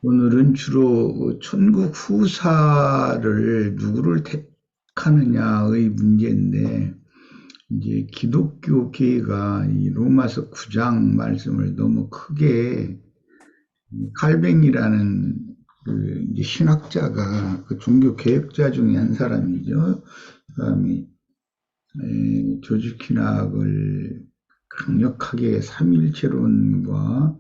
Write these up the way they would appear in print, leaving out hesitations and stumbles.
오늘은 주로 천국 후사를 누구를 택하느냐의 문제인데, 이제 기독교계가 이 로마서 9장 말씀을 너무 크게 칼뱅이라는 그 이제 신학자가 그 종교 개혁자 중에 한 사람이죠. 그 사람이 조직신학을 강력하게 삼일체론과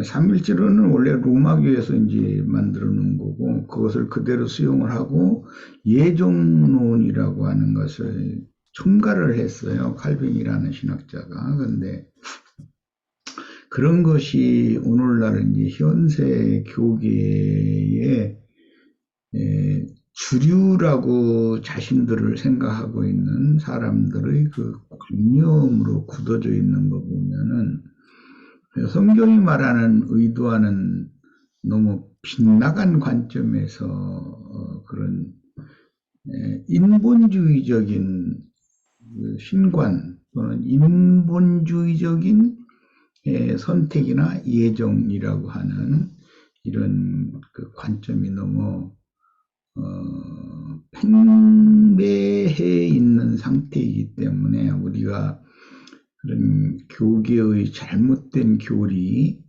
삼일체론은 원래 로마교에서 이제 만들어 놓은 거고 그것을 그대로 수용을 하고 예정론이라고 하는 것을 첨가를 했어요. 칼빈이라는 신학자가. 근데 그런 것이 오늘날 이제 현세 교계의 주류라고 자신들을 생각하고 있는 사람들의 그 관념으로 굳어져 있는 거 보면은 성경이 말하는 의도와는 너무 빗나간 관점에서 그런 인본주의적인 그 신관 또는 인본주의적인 선택이나 예정이라고 하는 이런 그 관점이 너무 팽배해 있는 상태이기 때문에 우리가 그런 교계의 잘못된 교리,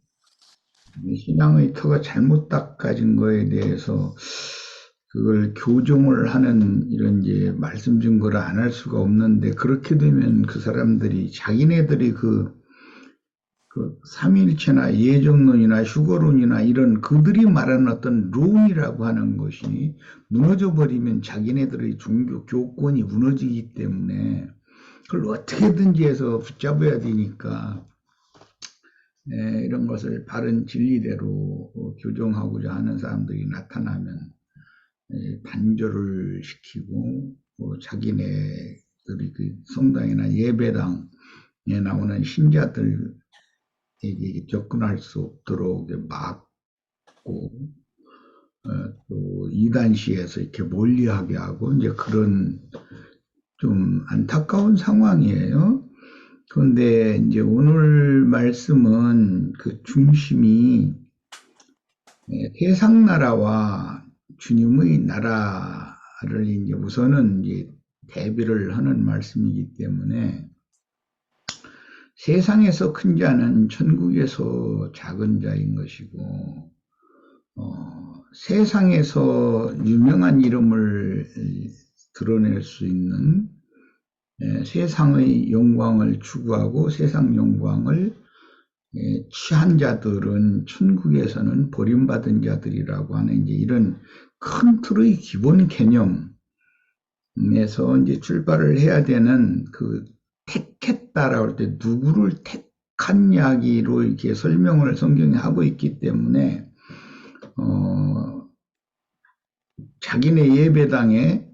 신앙의 터가 잘못 닦아진 거에 대해서 그걸 교정을 하는 이런 이제 말씀 증거를 안 할 수가 없는데 그렇게 되면 그 사람들이 자기네들이 그 삼일체나 예정론이나 휴거론이나 이런 그들이 말하는 어떤 론이라고 하는 것이 무너져 버리면 자기네들의 종교 교권이 무너지기 때문에 그걸 어떻게든지 해서 붙잡아야 되니까 이런 것을 바른 진리대로 교정하고자 하는 사람들이 나타나면 단절을 시키고 자기네들이 그 성당이나 예배당에 나오는 신자들에게 접근할 수 없도록 막고 또 이단시에서 이렇게 멀리하게 하고 이제 그런 좀 안타까운 상황이에요. 그런데 이제 오늘 말씀은 그 중심이 세상 나라와 주님의 나라를 이제 우선은 이제 대비를 하는 말씀이기 때문에 세상에서 큰 자는 천국에서 작은 자인 것이고 세상에서 유명한 이름을 드러낼 수 있는 세상의 영광을 추구하고 세상 영광을 취한 자들은 천국에서는 버림받은 자들이라고 하는 이제 이런 큰 틀의 기본 개념에서 이제 출발을 해야 되는 그 택했다라고 할 때 누구를 택한 이야기로 이렇게 설명을 성경이 하고 있기 때문에 자기네 예배당에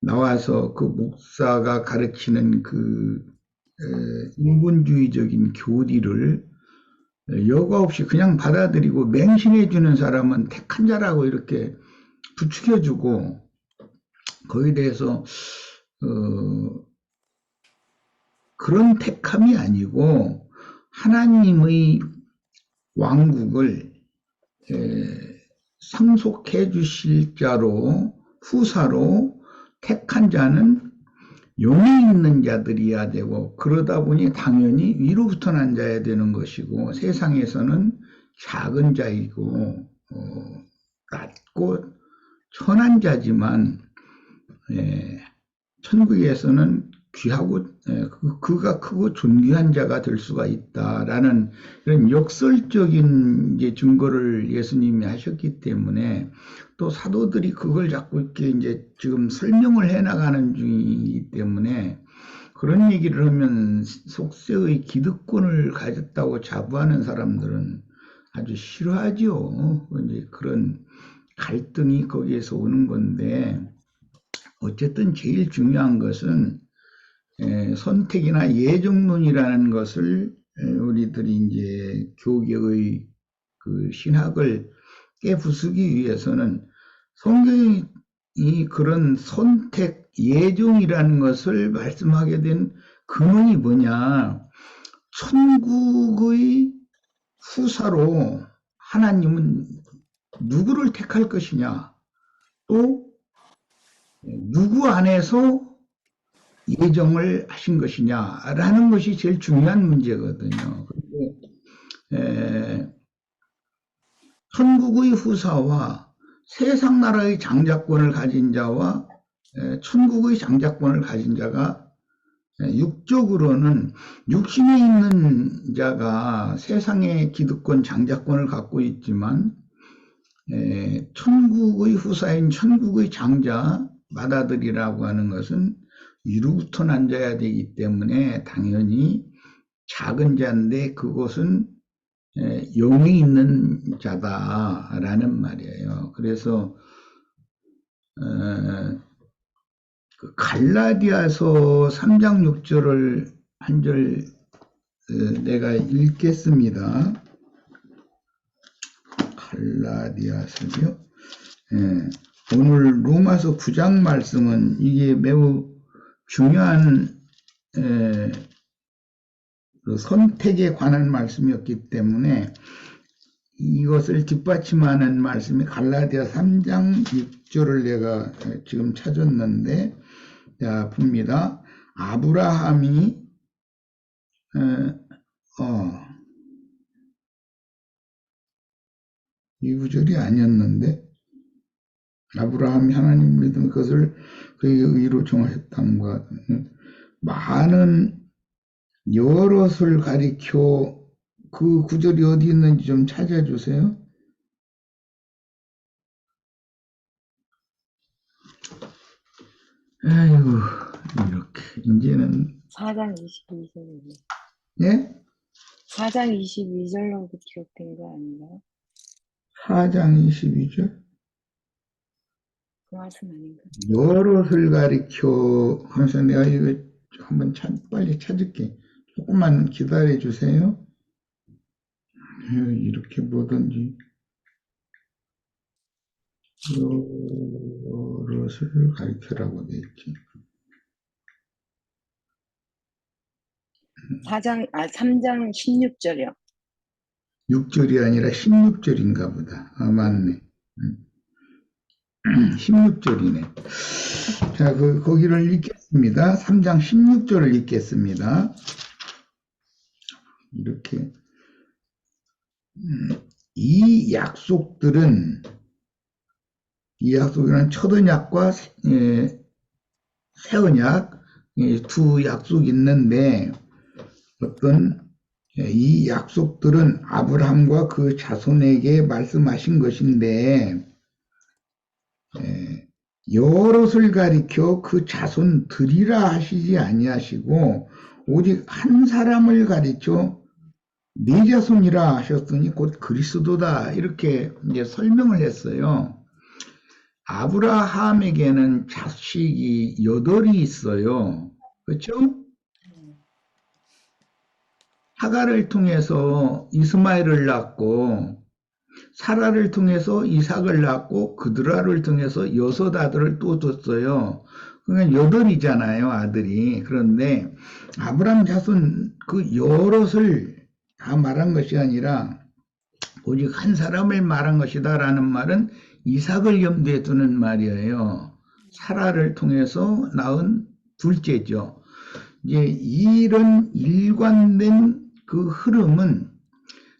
나와서 그 목사가 가르치는 그 인본주의적인 교리를 여과 없이 그냥 받아들이고 맹신해 주는 사람은 택한 자라고 이렇게 부추겨 주고 거기에 대해서 그런 택함이 아니고 하나님의 왕국을 상속해 주실 자로 후사로 택한 자는 용이 있는 자들이어야 되고 그러다 보니 당연히 위로부터 난 자야 되는 것이고 세상에서는 작은 자이고 낮고 천한 자지만 천국에서는 귀하고 그가 크고 존귀한 자가 될 수가 있다라는 이런 역설적인 이제 증거를 예수님이 하셨기 때문에 또 사도들이 그걸 자꾸 이렇게 이제 지금 설명을 해 나가는 중이기 때문에 그런 얘기를 하면 속세의 기득권을 가졌다고 자부하는 사람들은 아주 싫어하죠. 이제 그런 갈등이 거기에서 오는 건데 어쨌든 제일 중요한 것은 선택이나 예정론이라는 것을 우리들이 이제 교계의 그 신학을 깨부수기 위해서는 성경이 그런 선택, 예정이라는 것을 말씀하게 된 근원이 뭐냐? 천국의 후사로 하나님은 누구를 택할 것이냐, 또 누구 안에서 예정을 하신 것이냐라는 것이 제일 중요한 문제거든요. 그런데 천국의 후사와 세상 나라의 장자권을 가진 자와 천국의 장자권을 가진 자가 육적으로는 육신에 있는 자가 세상의 기득권, 장자권을 갖고 있지만 천국의 후사인 천국의 장자 맏아들이라고 하는 것은 위로부터 난 자야 되기 때문에 당연히 작은 자인데 그것은 영이 있는 자다라는 말이에요. 그래서 그 갈라디아서 3장 6절을 한 절 내가 읽겠습니다. 갈라디아서요. 오늘 로마서 9장 말씀은 이게 매우 중요한 그 선택에 관한 말씀이었기 때문에 이것을 뒷받침하는 말씀이 갈라디아 3장 6절을 내가 지금 찾았는데, 자, 봅니다. 아브라함이 이 구절이 아니었는데, 아브라함이 하나님 믿은 것을 그에게 의로 정하셨다는가. 많은 여럿을 가리켜 그 구절이 어디 있는지 좀 찾아주세요. 아이고, 이렇게 이제는 4장 22절. 예? 4장 22절로 기록된 거 아닌가요? 4장 22절? 그 말씀 아닌가? 여럿을 가리켜 하면서 내가 이거 한번 빨리 찾을게. 조금만 기다려 주세요. 이렇게 뭐든지 여럿을 가리켜라고 돼 있지. 3장 16절이요. 6절이 아니라 16절인가 보다. 아, 맞네. 16절이네. 자, 거기를 읽겠습니다. 3장 16절을 읽겠습니다. 이렇게. 이 약속들은 첫 언약과 새 언약, 두 약속이 있는데, 이 약속들은 아브라함과 그 자손에게 말씀하신 것인데, 여럿을 가리켜 그 자손들이라 하시지 아니하시고 오직 한 사람을 가리켜 네 자손이라 하셨으니 곧 그리스도다, 이렇게 이제 설명을 했어요. 아브라함에게는 자식이 8이 있어요. 그렇죠? 하갈을 통해서 이스마엘을 낳고 사라를 통해서 이삭을 낳고 그드라를 통해서 6 아들을 또 뒀어요. 그러니까 8이잖아요, 아들이. 그런데 아브라함 자손 그 여럿을 다 말한 것이 아니라 오직 한 사람을 말한 것이다라는 말은 이삭을 염두에 두는 말이에요. 사라를 통해서 낳은 둘째죠. 이제 이런 일관된 그 흐름은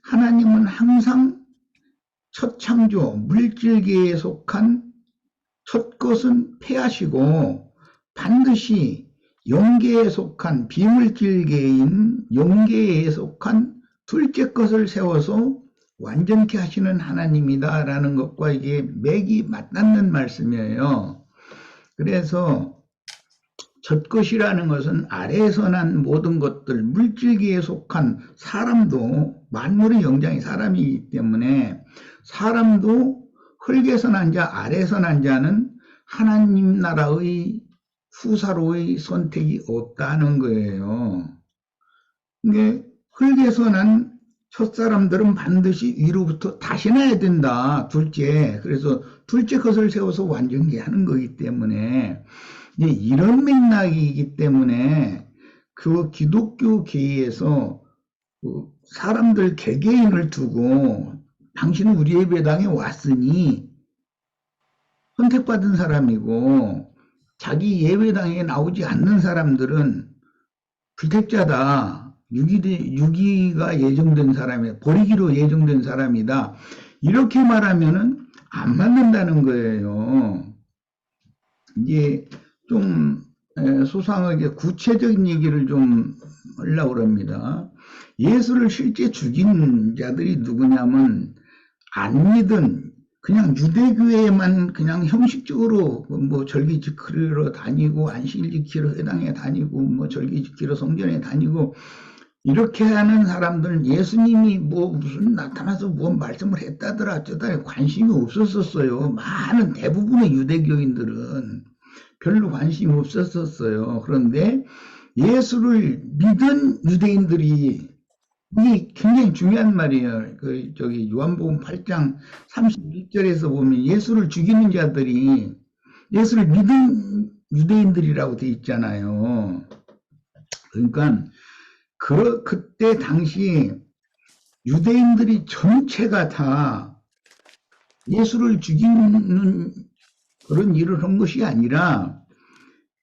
하나님은 항상 첫 창조, 물질계에 속한 첫 것은 폐하시고 반드시 영계에 속한 비물질계인 영계에 속한 둘째 것을 세워서 완전케 하시는 하나님이다라는 것과 이게 맥이 맞닿는 말씀이에요. 그래서 첫 것이라는 것은 아래에서 난 모든 것들, 물질계에 속한 사람도, 만물의 영장이 사람이기 때문에 사람도 흙에서 난 자, 아래에서 난 자는 하나님 나라의 후사로의 선택이 없다는 거예요. 근데 흙에서 난 첫사람들은 반드시 위로부터 다시 나야 된다, 둘째. 그래서 둘째 것을 세워서 완전히 하는 거기 때문에 이런 맥락이기 때문에 그 기독교계에서 사람들 개개인을 두고 당신은 우리 예배당에 왔으니 선택받은 사람이고 자기 예배당에 나오지 않는 사람들은 불택자다. 유기가 예정된 사람이다. 버리기로 예정된 사람이다. 이렇게 말하면은 안 맞는다는 거예요. 이제 좀 소상하게 구체적인 얘기를 좀 하려고 합니다. 예수를 실제 죽인 자들이 누구냐면 안 믿은 그냥 유대교회만 그냥 형식적으로 뭐 절기 지키러 다니고 안식일 지키러 회당에 다니고 뭐 절기 지키러 성전에 다니고 이렇게 하는 사람들은 예수님이 뭐 무슨 나타나서 뭐 말씀을 했다더라 어쩌다 관심이 없었었어요. 많은 대부분의 유대교인들은 별로 관심이 없었었어요. 그런데 예수를 믿은 유대인들이 이게 굉장히 중요한 말이에요. 요한복음 8장 31절에서 보면 예수를 죽이는 자들이 예수를 믿은 유대인들이라고 돼 있잖아요. 그러니까 그때 당시 유대인들이 전체가 다 예수를 죽이는 그런 일을 한 것이 아니라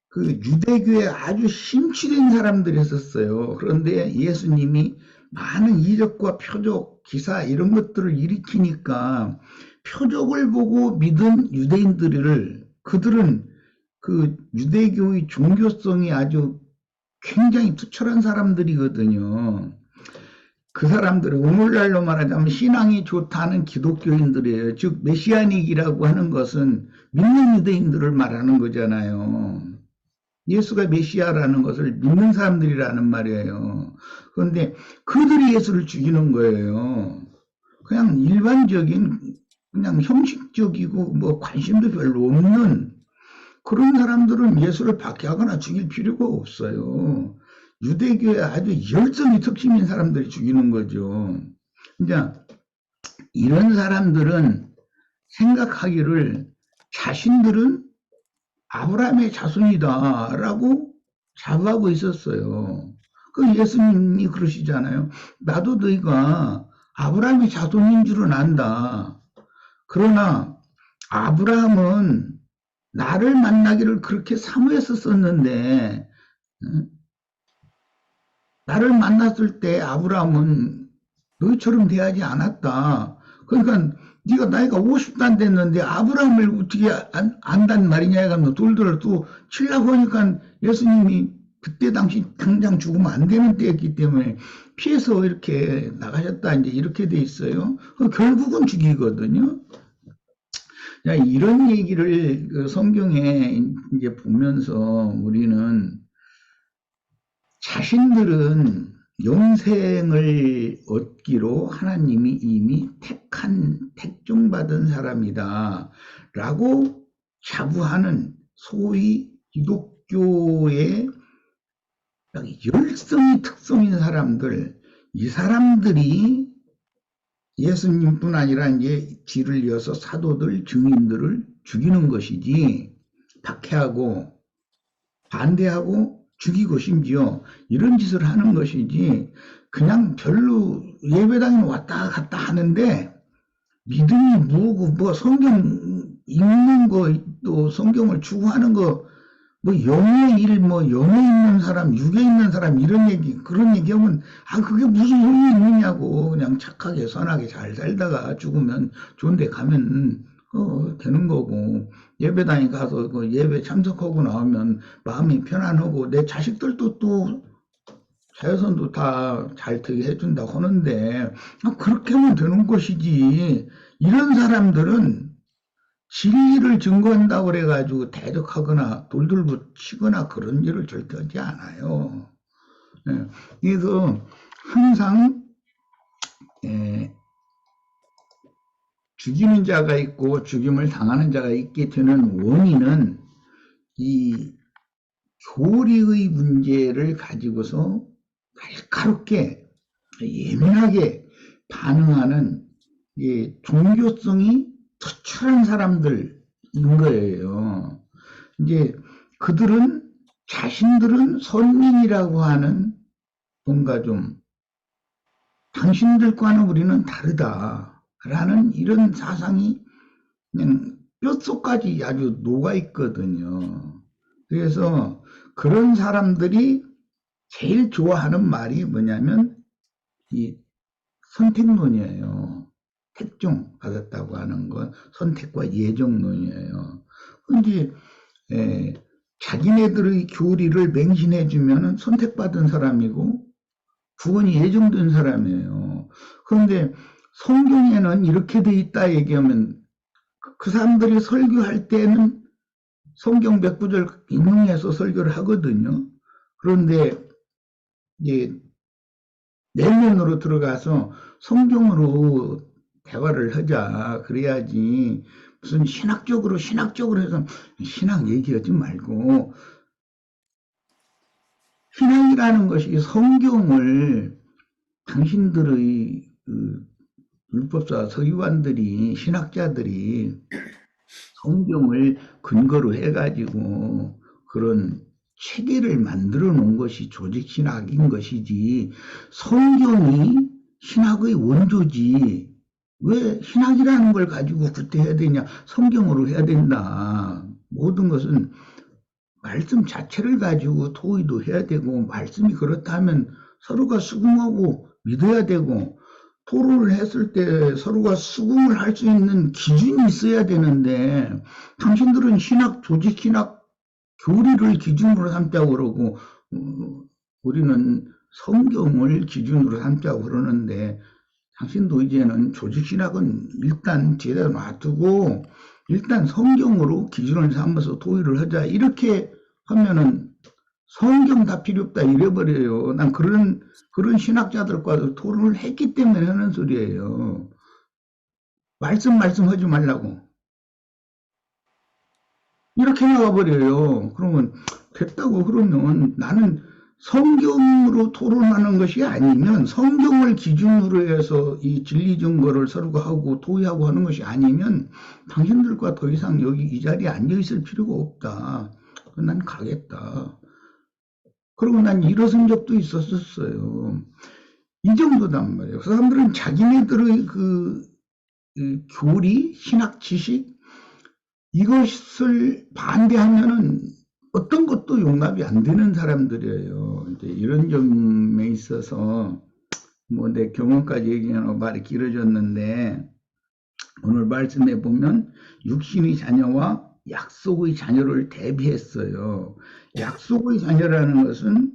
그 유대교에 아주 심취된 사람들이 있었어요. 그런데 예수님이 많은 이적과 표적, 기사 이런 것들을 일으키니까 표적을 보고 믿은 유대인들을 그들은 그 유대교의 종교성이 아주 굉장히 투철한 사람들이거든요. 그 사람들은 오늘날로 말하자면 신앙이 좋다는 기독교인들이에요. 즉 메시아닉이라고 하는 것은 믿는 유대인들을 말하는 거잖아요. 예수가 메시아라는 것을 믿는 사람들이라는 말이에요. 그런데 그들이 예수를 죽이는 거예요. 그냥 일반적인 그냥 형식적이고 뭐 관심도 별로 없는 그런 사람들은 예수를 박해하거나 죽일 필요가 없어요. 유대교에 아주 열성이 특심인 사람들이 죽이는 거죠. 이제 이런 사람들은 생각하기를 자신들은 아브라함의 자손이다라고 자부하고 있었어요. 그 예수님이 그러시잖아요. 나도 너희가 아브라함의 자손인 줄은 안다. 그러나 아브라함은 나를 만나기를 그렇게 사모했었는데 나를 만났을 때 아브라함은 너희처럼 대하지 않았다. 그러니까 네가 나이가 50도 안 됐는데 아브라함을 어떻게 안단 말이냐 해가지고 돌돌 또 치려고 하니까 예수님이 그때 당시 당장 죽으면 안 되는 때였기 때문에 피해서 이렇게 나가셨다 이제 이렇게 돼 있어요. 결국은 죽이거든요. 이런 얘기를 성경에 이제 보면서 우리는 자신들은 영생을 얻기로 하나님이 이미 택종받은 사람이다 라고 자부하는 소위 기독교의 열성이 특성인 사람들, 이 사람들이 예수님뿐 아니라 이제 뒤를 이어서 사도들, 증인들을 죽이는 것이지 박해하고 반대하고 죽이고 심지어 이런 짓을 하는 것이지 그냥 별로 예배당에 왔다 갔다 하는데 믿음이 뭐고 뭐 성경 읽는 거 또 성경을 추구하는 거 뭐 영의 일 뭐 영에 있는 사람 육에 있는 사람 이런 얘기 그런 얘기하면 그게 무슨 소용이 있느냐고 그냥 착하게 선하게 잘 살다가 죽으면 좋은 데 가면 되는 거고 예배당에 가서 그 예배 참석하고 나오면 마음이 편안하고 내 자식들도 또 자외선도 다 잘 되게 해준다고 하는데 그렇게 하면 되는 것이지 이런 사람들은 진리를 증거한다고 그래가지고 대적하거나 돌들고 치거나 그런 일을 절대 하지 않아요. 그래서 항상 죽이는 자가 있고 죽임을 당하는 자가 있게 되는 원인은 이 교리의 문제를 가지고서 날카롭게 예민하게 반응하는 종교성이 투철한 사람들인 거예요. 이제 그들은 자신들은 선민이라고 하는 뭔가 좀 당신들과는 우리는 다르다. 라는 이런 사상이 그냥 뼛속까지 아주 녹아 있거든요. 그래서 그런 사람들이 제일 좋아하는 말이 뭐냐면 이 선택론이에요. 택종 받았다고 하는 건 선택과 예정론이에요. 근데 예, 자기네들의 교리를 맹신해 주면은 선택받은 사람이고 구원이 예정된 사람이에요. 그런데 성경에는 이렇게 돼 있다 얘기하면 그 사람들이 설교할 때는 성경 몇 구절 인용해서 설교를 하거든요. 그런데 이제 내면으로 들어가서 성경으로 대화를 하자. 그래야지 무슨 신학적으로 해서 신학 얘기하지 말고 신학이라는 것이 성경을 당신들의 그 율법사 서기관들이 신학자들이 성경을 근거로 해가지고 그런 체계를 만들어 놓은 것이 조직 신학인 것이지 성경이 신학의 원조지 왜 신학이라는 걸 가지고 구태해야 되냐 성경으로 해야 된다 모든 것은 말씀 자체를 가지고 토의도 해야 되고 말씀이 그렇다면 서로가 수긍하고 믿어야 되고 토론을 했을 때 서로가 수긍을 할 수 있는 기준이 있어야 되는데 당신들은 신학, 조직 신학, 교리를 기준으로 삼자고 그러고 우리는 성경을 기준으로 삼자고 그러는데 당신도 이제는 조직 신학은 일단 제대로 놔두고 일단 성경으로 기준을 삼아서 토의를 하자 이렇게 하면은 성경 다 필요 없다 이래버려요. 난 그런 신학자들과도 토론을 했기 때문에 하는 소리예요. 말씀하지 말라고. 이렇게 나와버려요. 그러면 됐다고 그러면 나는 성경으로 토론하는 것이 아니면 성경을 기준으로 해서 이 진리 증거를 서로가 하고 토의하고 하는 것이 아니면 당신들과 더 이상 여기 이 자리에 앉아있을 필요가 없다. 난 가겠다. 그리고 난 일어선 적도 있었어요. 이 정도단 말이에요. 그 사람들은 자기네들의 그 교리, 신학 지식 이것을 반대하면은 어떤 것도 용납이 안 되는 사람들이에요. 이제 이런 점에 있어서 뭐 내 경험까지 얘기하면 말이 길어졌는데 오늘 말씀해 보면 육신의 자녀와 약속의 자녀를 대비했어요. 약속의 자녀라는 것은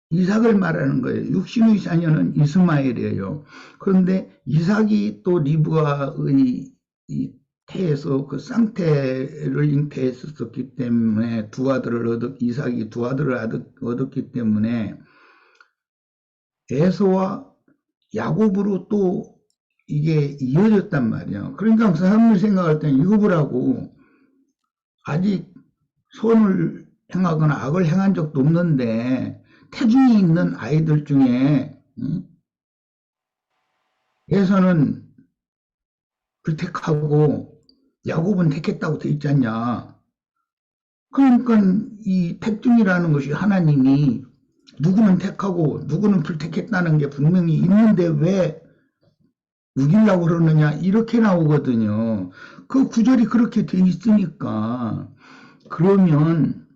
이삭을 말하는 거예요. 육신의 자녀는 이스마엘이에요. 그런데 이삭이 또 리브아의 이 태에서 그 쌍태를 잉태했었기 때문에 이삭이 두 아들을 얻었기 때문에 에서와 야곱으로 또 이게 이어졌단 말이에요. 그러니까 그 사람들이 생각할 때는 이거 보라고 아직 선을 행하거나 악을 행한 적도 없는데 태중에 있는 아이들 중에 에서는 불택하고 야곱은 택했다고 돼 있지 않냐. 그러니까 이 택중이라는 것이 하나님이 누구는 택하고 누구는 불택했다는 게 분명히 있는데 왜 우기려고 그러느냐 이렇게 나오거든요. 그 구절이 그렇게 돼 있으니까 그러면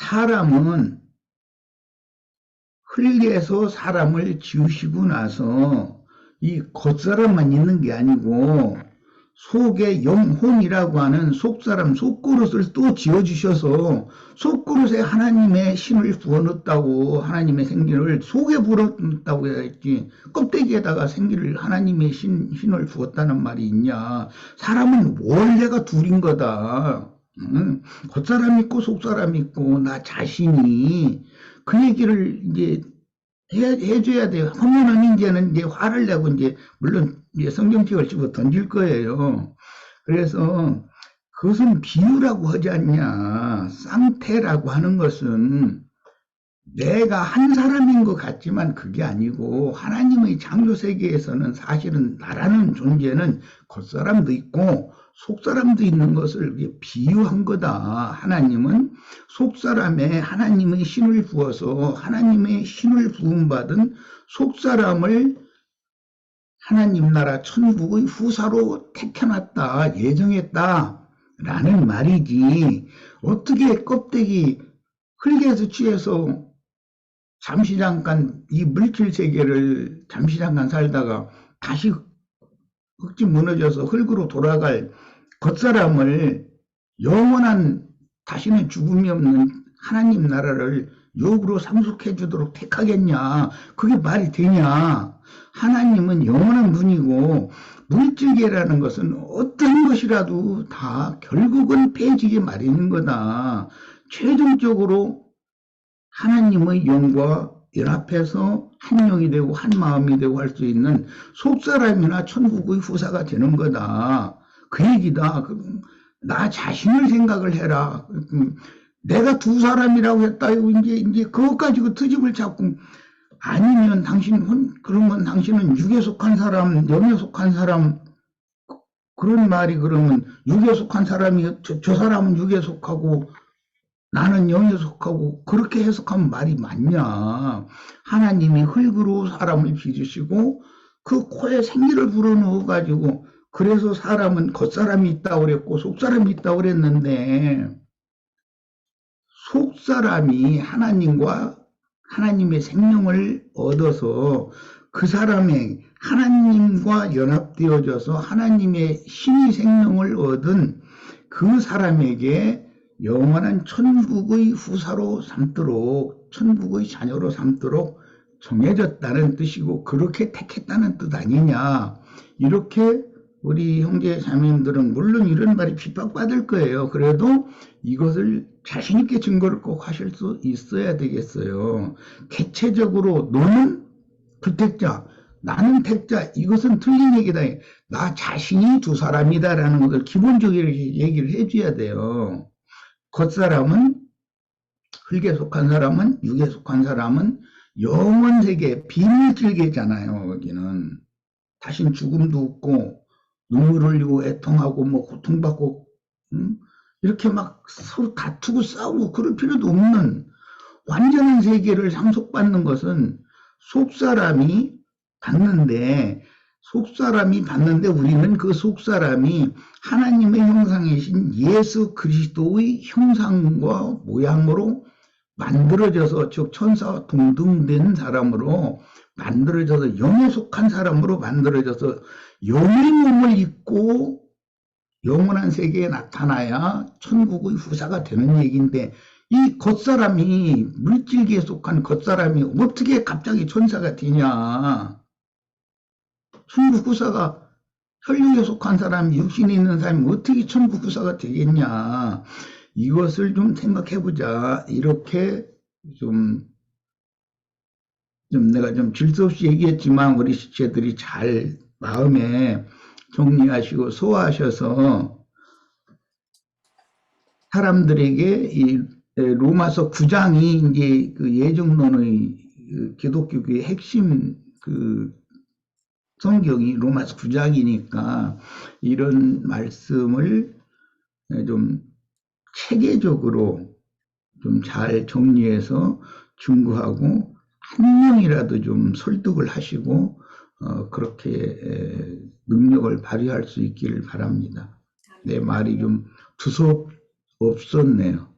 사람은 흙에서 사람을 지으시고 나서 이 겉사람만 있는 게 아니고 속에 영혼이라고 하는 속사람, 속그릇을 또 지어주셔서 속그릇에 하나님의 신을 부어넣었다고 하나님의 생기를 속에 부어넣었다고 해야지 껍데기에다가 생기를 하나님의 신을 부었다는 말이 있냐. 사람은 원래가 둘인 거다. 겉사람 있고 속사람 있고 나 자신이 그 얘기를 이제 해줘야 돼요. 하면은 이제는 이제 화를 내고 이제 물론 이제 성경책을 집어 던질 거예요. 그래서 그것은 비유라고 하지 않냐. 쌍태라고 하는 것은 내가 한 사람인 것 같지만 그게 아니고 하나님의 창조 세계에서는 사실은 나라는 존재는 겉사람도 있고 속사람도 있는 것을 비유한 거다. 하나님은 속사람에 하나님의 신을 부어서 하나님의 신을 부음받은 속사람을 하나님 나라 천국의 후사로 택해놨다, 예정했다, 라는 말이지. 어떻게 껍데기 흙에서 취해서 잠시 잠깐 이 물질 세계를 잠시 잠깐 살다가 다시 흙이 무너져서 흙으로 돌아갈 겉사람을 영원한 다시는 죽음이 없는 하나님 나라를 욕으로 상속해 주도록 택하겠냐? 그게 말이 되냐? 하나님은 영원한 분이고 물질계라는 것은 어떤 것이라도 다 결국은 폐지기 마련인 거다. 최종적으로 하나님의 영과 연합해서 한 영이 되고 한 마음이 되고 할 수 있는 속사람이나 천국의 후사가 되는 거다. 그 얘기다. 나 자신을 생각을 해라. 내가 두 사람이라고 했다. 이제 그것 가지고 트집을 잡고 아니면 그러면 당신은 육에 속한 사람, 영에 속한 사람, 그런 말이 그러면 육에 속한 사람이 저 사람은 육에 속하고 나는 영에 속하고 그렇게 해석하면 말이 맞냐. 하나님이 흙으로 사람을 빚으시고 그 코에 생기를 불어넣어 가지고 그래서 사람은 겉사람이 있다고 그랬고 속사람이 있다고 그랬는데 속사람이 하나님과 하나님의 생명을 얻어서 그 사람의 하나님과 연합되어져서 하나님의 신의 생명을 얻은 그 사람에게 영원한 천국의 후사로 삼도록 천국의 자녀로 삼도록 정해졌다는 뜻이고 그렇게 택했다는 뜻 아니냐. 이렇게 우리 형제 자매님들은 물론 이런 말이 핍박받을 거예요. 그래도 이것을 자신 있게 증거를 꼭 하실 수 있어야 되겠어요. 개체적으로 너는 불택자, 나는 택자, 이것은 틀린 얘기다. 나 자신이 두 사람이다라는 것을 기본적으로 얘기를 해줘야 돼요. 겉사람은 흙에 속한 사람은 육에 속한 사람은 영원 세계 비밀질계잖아요. 여기는 다신 죽음도 없고 눈물 흘리고 애통하고 뭐 고통받고 이렇게 막 서로 다투고 싸우고 그럴 필요도 없는 완전한 세계를 상속받는 것은 속사람이 받는데 우리는 그 속사람이 하나님의 형상이신 예수 그리스도의 형상과 모양으로 만들어져서 즉 천사와 동등된 사람으로 만들어져서 영에 속한 사람으로 만들어져서 영의 몸을 입고 영원한 세계에 나타나야 천국의 후사가 되는 얘기인데 이 겉사람이 물질계에 속한 겉사람이 어떻게 갑자기 천사가 되냐. 천국 후사가 혈육에 속한 사람, 육신에 있는 사람이 어떻게 천국 후사가 되겠냐. 이것을 좀 생각해보자. 이렇게 좀 내가 좀 질서 없이 얘기했지만 우리 지체들이 잘 마음에 정리하시고 소화하셔서 사람들에게 이 로마서 9장이 이제 그 예정론의 기독교의 핵심 그 성경이 로마서 9장이니까 이런 말씀을 좀 체계적으로 좀 잘 정리해서 준거하고 한 명이라도 좀 설득을 하시고 그렇게 능력을 발휘할 수 있기를 바랍니다. 내 말이 좀 두서없었네요.